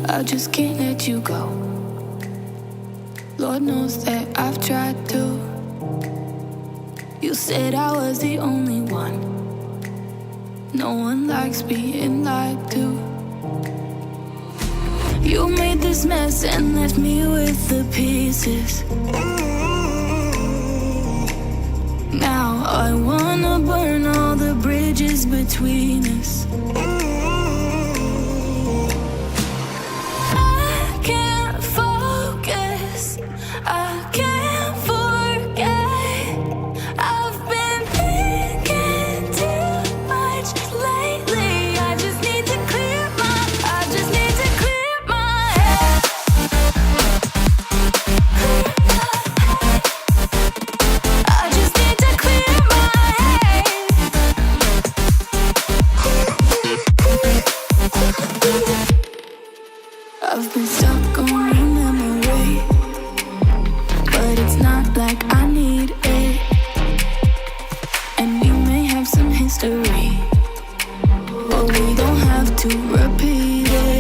I just can't let you go. Lord knows that I've tried to. You said I was the only one. No one likes being lied to. You made this mess and left me with the pieces. Now I wanna burn all the bridges between us. I can't focus, I can't forget. I've been thinking too much lately. I just need to clear my head. I just need to clear my head. I've been stuck on your memory, but it's not like I need it. And we may have some history, but we don't have to repeat it.